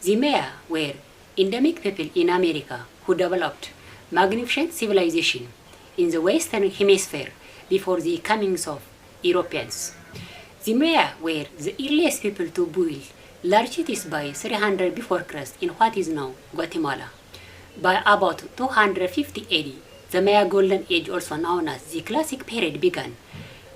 The Maya were endemic people in America who developed magnificent civilization in the Western Hemisphere before the comings of Europeans. The Maya were the earliest people to build large cities by 300 before Christ in what is now Guatemala. By about 250 AD, the Maya Golden Age, also known as the Classic Period, began,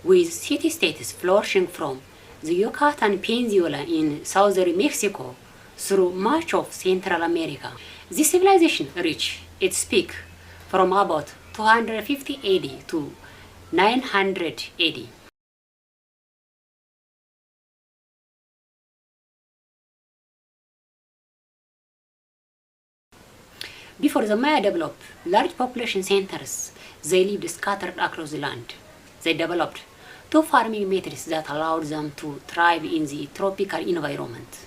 with city-states flourishing from the Yucatan Peninsula in southern Mexico through much of Central America. This civilization reached its peak from about 250 AD to 900 AD. Before the Maya developed large population centers, they lived scattered across the land. They developed two farming methods that allowed them to thrive in the tropical environment.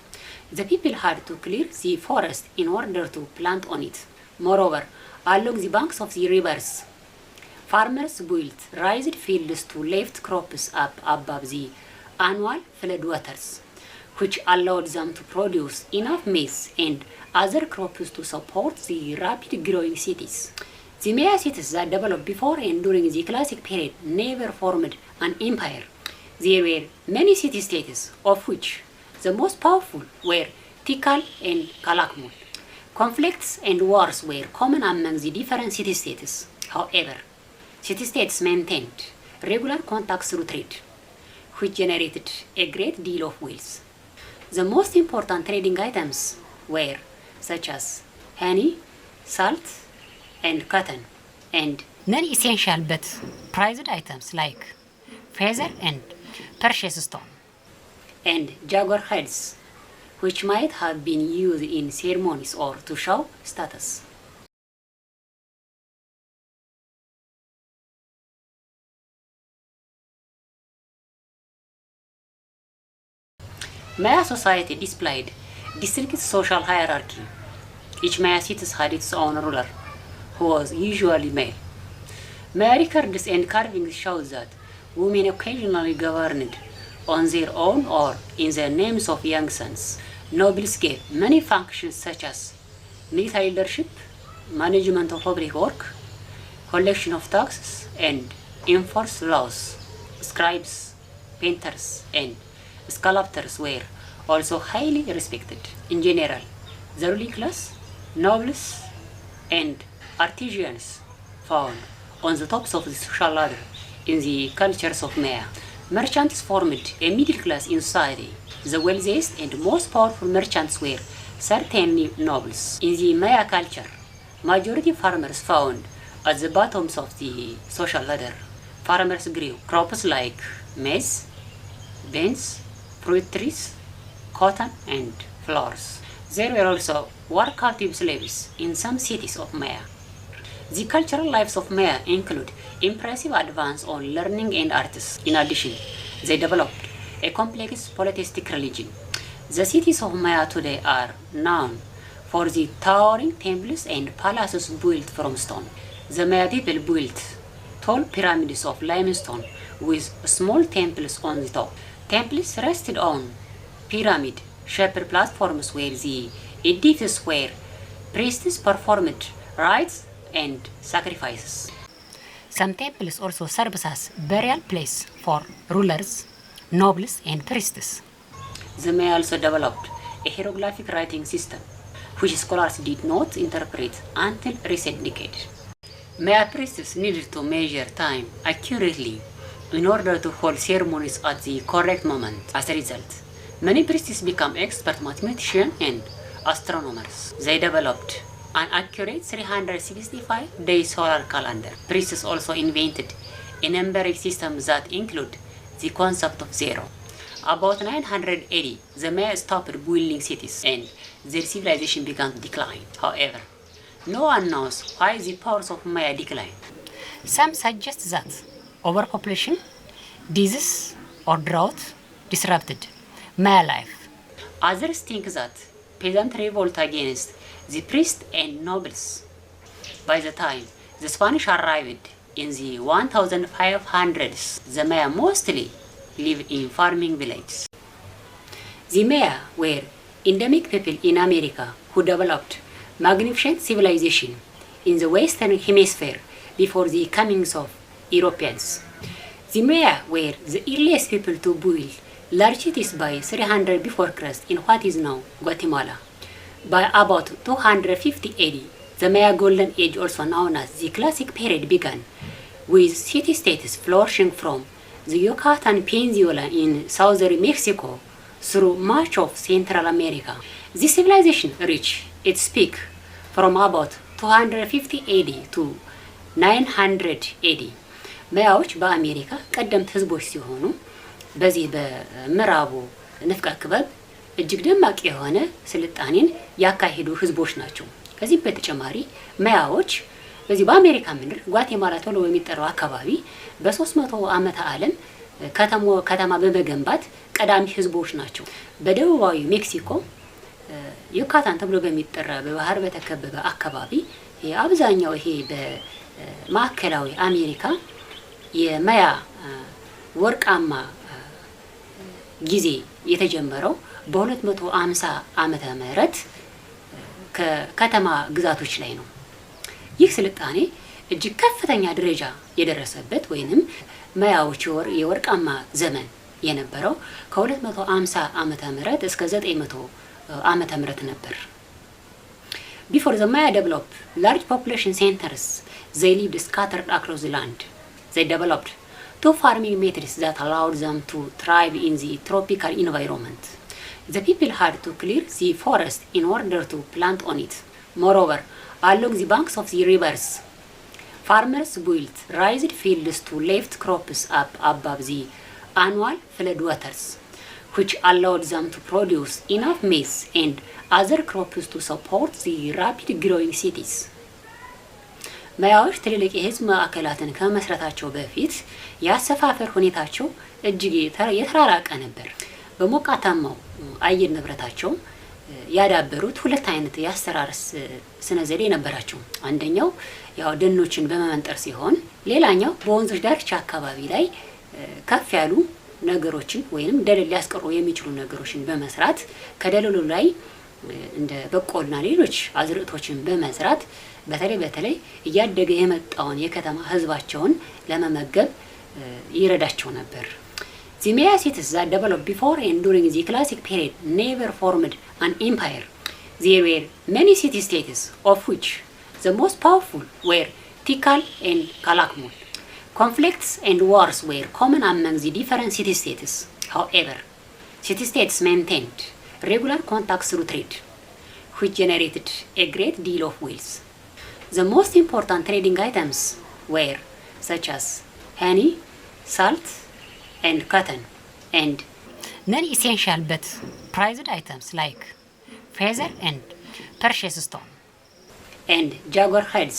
The people had to clear the forest in order to plant on it. Moreover, along the banks of the rivers, farmers built raised fields to lift crops up above the annual floodwaters, which allowed them to produce enough maize and other crops to support the rapidly growing cities. The Maya cities that developed before and during the Classic period never formed an empire. There were many city-states, of which the most powerful were Tikal and Calakmul. Conflicts and wars were common among the different city-states. However, city-states maintained regular contacts through trade, which generated a great deal of wealth. The most important trading items were such as honey, salt, and cotton, and non-essential but prized items like feather and precious stone, and jaguar heads, which might have been used in ceremonies or to show status. Maya society displayed distinct social hierarchy. Each Maya city had its own ruler, who was usually male. Maya records and carvings show that women occasionally governed on their own or in the names of young sons. Nobles gave many functions such as military leadership, management of public work, collection of taxes, and enforced laws. Scribes, painters, and sculptors were also highly respected. In general, the ruling class, nobles, and artisans found on the tops of the social ladder in the cultures of Maya. Merchants formed a middle class in society. The wealthiest and most powerful merchants were certainly nobles. In the Maya culture, majority farmers found at the bottoms of the social ladder. Farmers grew crops like maize, beans, fruit trees, cotton, and flowers. There were also war-captive slaves in some cities of Maya. The cultural lives of Maya include impressive advance on learning and arts. In addition, they developed a complex polytheistic religion. The cities of Maya today are known for the towering temples and palaces built from stone. The Maya people built tall pyramids of limestone with small temples on the top. Temples rested on pyramid-shaped platforms where the edifices where priests performed rites and sacrifices. Some temples also serve as burial place for rulers, nobles, and priests. The Maya also developed a hieroglyphic writing system, which scholars did not interpret until recent decades. Maya priests needed to measure time accurately in order to hold ceremonies at the correct moment. As a result, many priests became expert mathematicians and astronomers. They developed an accurate 365-day solar calendar. Priests also invented a numbering system that included the concept of zero. About 980, the Maya stopped building cities and their civilization began to decline. However, no one knows why the powers of Maya declined. Some suggest that overpopulation, disease, or drought disrupted Maya life. Others think that peasant revolt against the priests and nobles. By the time the Spanish arrived in the 1500s, the Maya mostly lived in farming villages. The Maya were endemic people in America who developed magnificent civilization in the Western Hemisphere before the comings of Europeans. The Maya were the earliest people to build large cities by 300 before Christ in what is now Guatemala. By about 250 AD, the Maya Golden Age, also known as the Classic Period, began, with city-states flourishing from the Yucatan Peninsula in southern Mexico through much of Central America. This civilization reached its peak from about 250 AD to 900 AD. ማያዎች በአሜሪካ ቀደምት ህዝቦች ሲሆኑ በዚህ በምዕራቡ ንፍቀ ክበብ እጅግ ደማቅ የሆነ ስልጣኔን ያካሄዱ ህዝቦች ናቸው። ከዚህ በተጨማሪ ማያዎች በዚህ በአሜሪካ ምድር ጓቴማላ ተብሎ በሚጠራው አካባቢ በ300 ዓመተ ዓለም ከተማ በመገንባት ቀዳሚ ህዝቦች ናቸው። በደቡባዊ ሜክሲኮ ዩካታን ተብሎ በሚጠራ በባህር በተከበበ አካባቢ አብዛኛው ይሄ በማዕከላዊ አሜሪካ የማያ ወርቃማ ጊዜ የተጀመረው በ250 ዓመተ ምህረት ከከተማ ግዛቶች ላይ ነው። ይህ ስልጣኔ እጅግ ከፍተኛ ደረጃ የደረሰበት ወይንም ማያዎች የወርቃማ ዘመን የነበረው ከ250 ዓመተ ምህረት እስከ 900 ዓመተ ምህረት ነበር። Before the Maya developed large population centers, they lived scattered across the land. They developed two farming methods that allowed them to thrive in the tropical environment. The people had to clear the forest in order to plant on it. Moreover, along the banks of the rivers, farmers built raised fields to lift crops up above the annual floodwaters, which allowed them to produce enough maize and other crops to support the rapid growing cities. ማያዎች ትልልቅ የህዝብ ማዕከላትን ከመስራታቸው በፊት የአሰፋፈር ሁኔታቸው እጅግ የተራራቀ ነበር። በሞቃታማው አየር ንብረታቸው ያዳበሩት ሁለት አይነት የአሰራር ስነ ዘዴ ነበራቸው። አንደኛው ያው ደኖችን በመመንጠር ሲሆን፣ ሌላኛው በወንዞች ዳርቻ አካባቢ ላይ ከፍ ያሉ ነገሮችን ወይንም ደለል ሊያስቀሩ የሚችሉ ነገሮችን በመስራት ከደለሉ ላይ እንደ በቆሎና ሌሎች አዝርዕቶችን በመስራት በተለይ እያደገ የመጣውን የከተማ ህዝባቸውን ለመመገብ ይረዳቸው ነበር። The Maya cities that developed before and during the Classic period never formed an empire. There were many city-states, of which the most powerful were Tikal and Calakmul. Conflicts and wars were common among the different city-states. However, city-states maintained regular contacts through trade, which generated a great deal of wealth. The most important trading items were such as honey, salt, and cotton, and non-essential but prized items like feather and precious stone, and jaguar hides,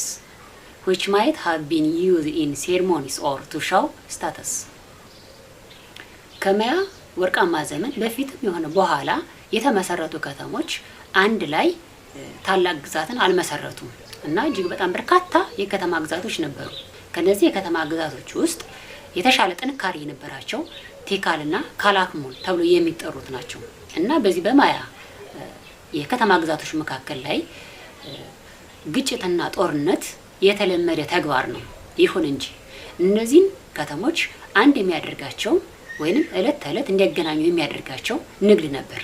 which might have been used in ceremonies or to show status. ከማያ ወርቃማ ዘመን በፊትም የሆነ በኋላ የተመሰረቱ ከተሞች አንድ ላይ ታላቅ ግዛትን አልመሰረቱም እና እጅግ በጣም በርካታ የከተማ ግዛቶች ነበሩ። ከነዚህ የከተማ ግዛቶች ውስጥ የተሻለ ጥንካሬ የነበራቸው ቲካልና ካላክሙል ተብሎ የሚጠሩት ናቸው እና በዚህ በማያ የከተማ ግዛቶች መካከል ላይ ግጭትና ጦርነት የተለመደ ተግባር ነው። ይሁን እንጂ እነዚህን ከተሞች አንድ የሚያደርጋቸው ወይንም እለት ተእለት እንዲያገናኙ የሚያደርጋቸው ንግድ ነበር።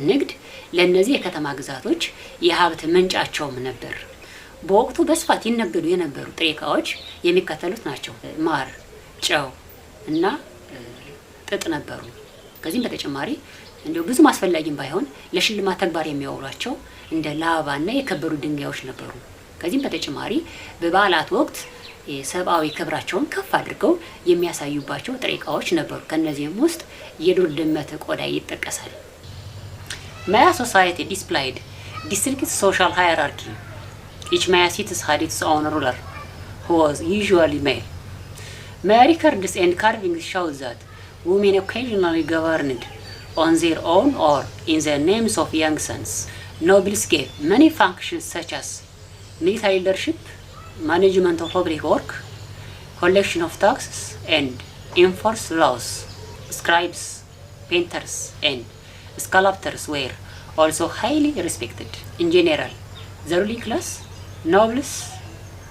ንግድ ለነዚህ የከተማ ግዛቶች የሀብት ምንጫቸውም ነበር። በወቅቱ በስፋት ይነገዱ የነበሩ ጥሬ ዕቃዎች የሚከተሉት ናቸው። ማር፣ ጨው እና ጥጥ ነበሩ። ከዚህም በተጨማሪ እንደው ብዙም አስፈላጊም ባይሆን ለሽልማት ተግባር የሚያውሏቸው እንደ ላባና የከበሩ ድንጋዮች ነበሩ። ከዚህም በተጨማሪ በበዓላት ወቅት የሰብአዊ ክብራቸውን ከፍ አድርገው የሚያሳዩባቸው ጥሬ ዕቃዎች ነበሩ። ከነዚህም ውስጥ የዱር ድመት ቆዳ ይጠቀሳል። Maya society displayed distinct social hierarchy. Each Maya city had its own ruler, who was usually male. Maya records and carvings show that women occasionally governed on their own or in the names of young sons. Nobles gave many functions such as military leadership, management of public work, collection of taxes, and enforce laws. Scribes, painters, and sculptors were also highly respected. In general, the ruling class, nobles,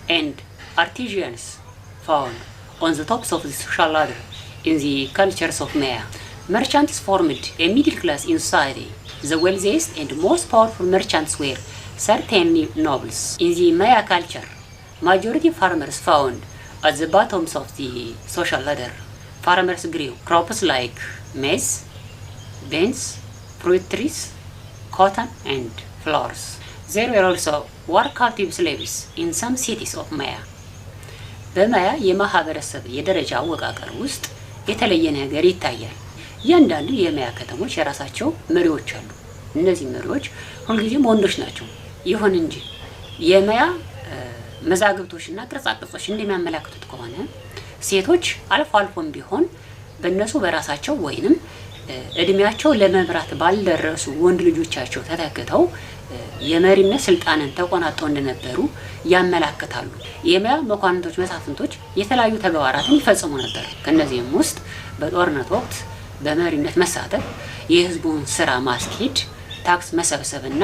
and artisans found on the tops of the social ladder in the cultures of Maya. Merchants formed a middle class in society. The wealthiest and most powerful merchants were certainly nobles. In the Maya culture, majority farmers found at the bottoms of the social ladder. Farmers grew crops like maize, beans, fruit trees, cotton, and flowers. There were also war captive slaves in some cities of Maya. በማያ የማህበረሰብ የደረጃ አወቃቀር ውስጥ የተለየ ነገር ይታያል። እያንዳንዱ የማያ ከተሞች የራሳቸው መሪዎች አሉ። እነዚህ መሪዎች ሁልጊዜም ወንዶች ናቸው። ይሁን እንጂ የማያ መዛግብቶችና ቅርጻቅርጾች እንደሚያመለክቱት ከሆነ ሴቶች አልፎ አልፎም ቢሆን በእነሱ በራሳቸው ወይንም እድሜያቸው ለመብራት ባልደረሱ ወንድ ልጆቻቸው ተተክተው የመሪነት ስልጣንን ተቆናጠው እንደነበሩ ያመለክታሉ። የማያ መኳንንቶች መሳፍንቶች የተለያዩ ተግባራትን ይፈጽሙ ነበር። ከነዚህም ውስጥ በጦርነት ወቅት በመሪነት መሳተፍ፣ የህዝቡን ስራ ማስኬድ፣ ታክስ መሰብሰብና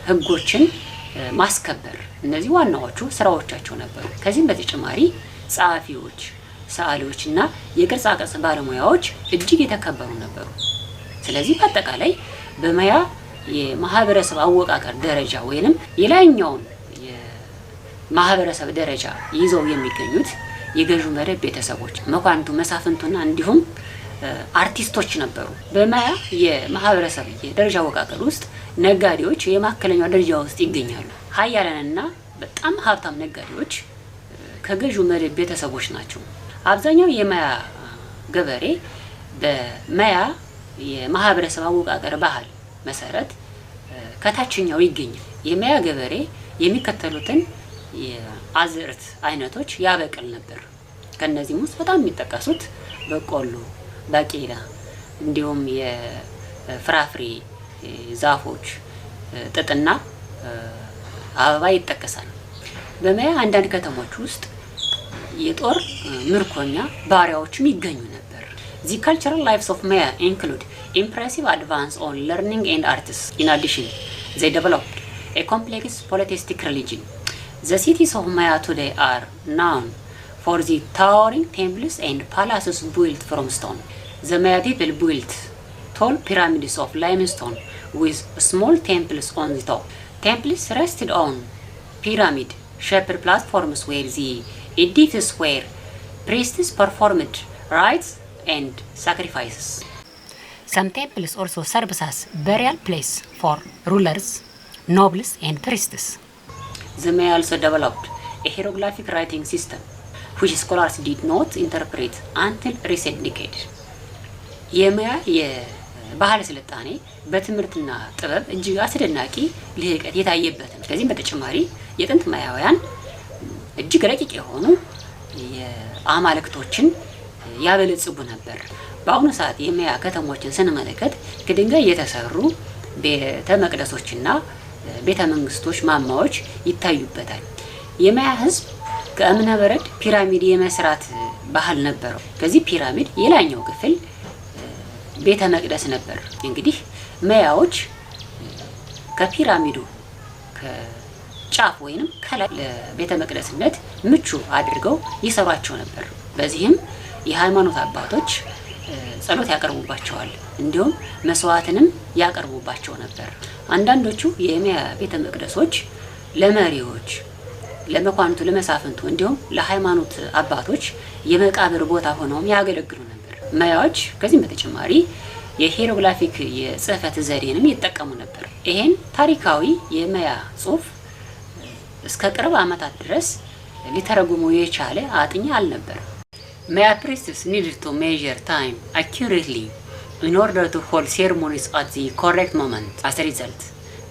ህጎችን ማስከበር እነዚህ ዋናዎቹ ስራዎቻቸው ነበሩ። ከዚህም በተጨማሪ ጸሐፊዎች፣ ሰዓሊዎችና የቅርጻ ቅርጽ ባለሙያዎች እጅግ የተከበሩ ነበሩ። ስለዚህ በአጠቃላይ በማያ የማህበረሰብ አወቃቀር ደረጃ ወይንም የላይኛውን የማህበረሰብ ደረጃ ይዘው የሚገኙት የገዢው መደብ ቤተሰቦች፣ መኳንንቱ፣ መሳፍንቱና እንዲሁም አርቲስቶች ነበሩ። በማያ የማህበረሰብ የደረጃ አወቃቀር ውስጥ ነጋዴዎች የማከለኛው ደረጃ ውስጥ ይገኛሉ። ሀያላንና በጣም ሀብታም ነጋዴዎች ከገዢው መደብ ቤተሰቦች ናቸው። አብዛኛው የማያ ገበሬ በማያ የማህበረሰብ አወቃቀር ባህል መሰረት ከታችኛው ይገኛል። የማያ ገበሬ የሚከተሉትን የአዝርዕት አይነቶች ያበቅል ነበር። ከነዚህም ውስጥ በጣም የሚጠቀሱት በቆሎ፣ ባቄላ እንዲሁም የፍራፍሬ ዛፎች፣ ጥጥና አበባ ይጠቀሳል። በማያ አንዳንድ ከተሞች ውስጥ የጦር ምርኮኛ ባሪያዎችም ይገኙ ነበር። The cultural lives of Maya include impressive advance on learning and arts. In addition, they developed a complex polytheistic religion. The cities of Maya today are known for the towering temples and palaces built from stone. The Maya people built tall pyramids of limestone with small temples on the top. Temples rested on pyramid-shaped platforms where the edifices where priests performed rites and sacrifices. Some temples also serve as burial place for rulers, nobles, and priests. The Maya also developed a hieroglyphic writing system, which scholars did not interpret until recent decades. የማያ የባህል ስልጣኔ በትምህርትና ጥበብ እጅግ አስደናቂ ልህቀት የታየበት ነው። ከዚህም በተጨማሪ የጥንት ማያውያን እጅግ ረቂቅ የሆኑ የአማልክቶችን ያበለጽጉ ነበር። በአሁኑ ሰዓት የማያ ከተሞችን ስንመለከት ከድንጋይ የተሰሩ ቤተ መቅደሶችና ቤተ መንግስቶች ማማዎች ይታዩበታል። የማያ ህዝብ ከእብነ በረድ ፒራሚድ የመስራት ባህል ነበረው። ከዚህ ፒራሚድ የላይኛው ክፍል ቤተ መቅደስ ነበር። እንግዲህ ማያዎች ከፒራሚዱ ከጫፍ ወይንም ከላይ ለቤተ መቅደስነት ምቹ አድርገው ይሰሯቸው ነበር። በዚህም የሃይማኖት አባቶች ጸሎት ያቀርቡባቸዋል፣ እንዲሁም መስዋዕትንም ያቀርቡባቸው ነበር። አንዳንዶቹ የማያ ቤተ መቅደሶች ለመሪዎች፣ ለመኳንቱ፣ ለመሳፍንቱ እንዲሁም ለሃይማኖት አባቶች የመቃብር ቦታ ሆነውም ያገለግሉ ነበር። ማያዎች ከዚህም በተጨማሪ የሂሮግራፊክ የጽህፈት ዘዴንም ይጠቀሙ ነበር። ይሄን ታሪካዊ የማያ ጽሁፍ እስከ ቅርብ ዓመታት ድረስ ሊተረጉሙ የቻለ አጥኚ አልነበር። Maya priests needed to measure time accurately in order to hold ceremonies at the correct moment. As a result,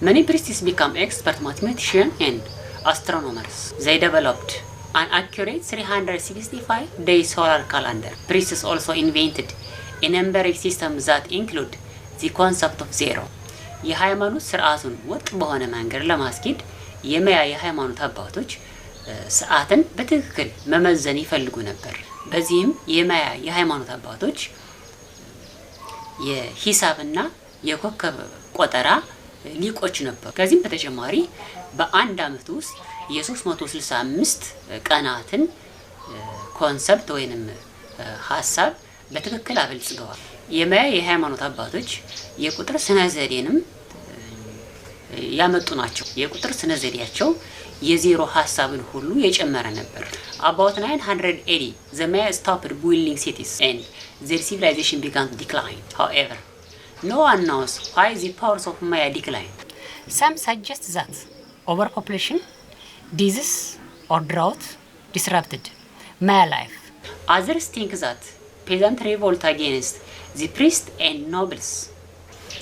many priests became expert mathematicians and astronomers. They developed an accurate 365-day solar calendar. Priests also invented a numbering system that include the concept of zero. የሃይማኖት ስርዓቱን ወጥ በሆነ መንገድ ለማስኬድ የማያ የሃይማኖት አባቶች ሰዓትን በትክክል መመዘን ይፈልጉ ነበር። በዚህም የማያ የሃይማኖት አባቶች የሂሳብና የኮከብ ቆጠራ ሊቆች ነበሩ። ከዚህም በተጨማሪ በአንድ አመት ውስጥ የ365 ቀናትን ኮንሰፕት ወይንም ሀሳብ በትክክል አበልጽገዋል። የማያ የሃይማኖት አባቶች የቁጥር ስነ ዘዴንም ያመጡ ናቸው። የቁጥር ስነ ዘዴያቸው የዜሮ ሀሳብን ሁሉ የጨመረ ነበር። About 900 AD, the Maya stopped building cities and their civilization began to decline. However, no one knows why the powers of Maya declined. Some suggest that overpopulation, disease, or drought disrupted Maya life. Others think that peasant revolt against the priests and nobles.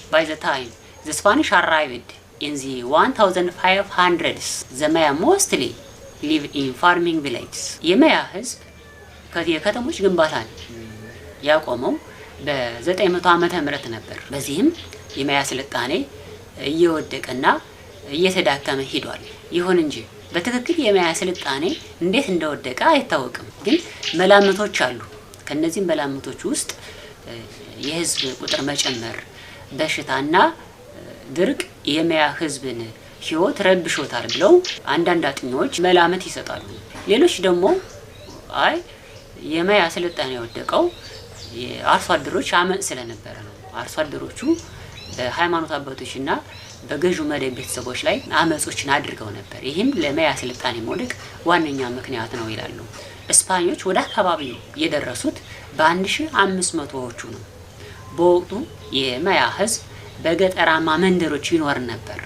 By the time the Spanish arrived in the 1500s, the Maya mostly lived in farming villages. የማያ ህዝብ የከተሞች ግንባታን ያቆመው በ900 ዓመተ ምህረት ነበር። በዚህም የማያ ስልጣኔ እየወደቀና እየተዳከመ ሄዷል። ይሁን እንጂ በትክክል የማያ ስልጣኔ እንዴት እንደወደቀ አይታወቅም። ግን መላምቶች አሉ። ከነዚህ መላምቶች ውስጥ የህዝብ ቁጥር መጨመር፣ በሽታና ድርቅ የማያ ህዝብን ህይወት ረብሾታል ብለው አንዳንድ አጥኚዎች መላምት ይሰጣሉ። ሌሎች ደግሞ አይ የማያ ስልጣኔ የወደቀው የአርሶ አደሮች አመጽ ስለነበረ ነው። አርሶ አደሮቹ በሃይማኖት አባቶችና በገዢው መደብ ቤተሰቦች ላይ አመጾችን አድርገው ነበር። ይህም ለማያ ስልጣኔ መውደቅ ዋነኛ ምክንያት ነው ይላሉ። ስፓኞች ወደ አካባቢው የደረሱት በ1500ዎቹ ነው። በወቅቱ የማያ ህዝብ በገጠራማ መንደሮች ይኖር ነበር።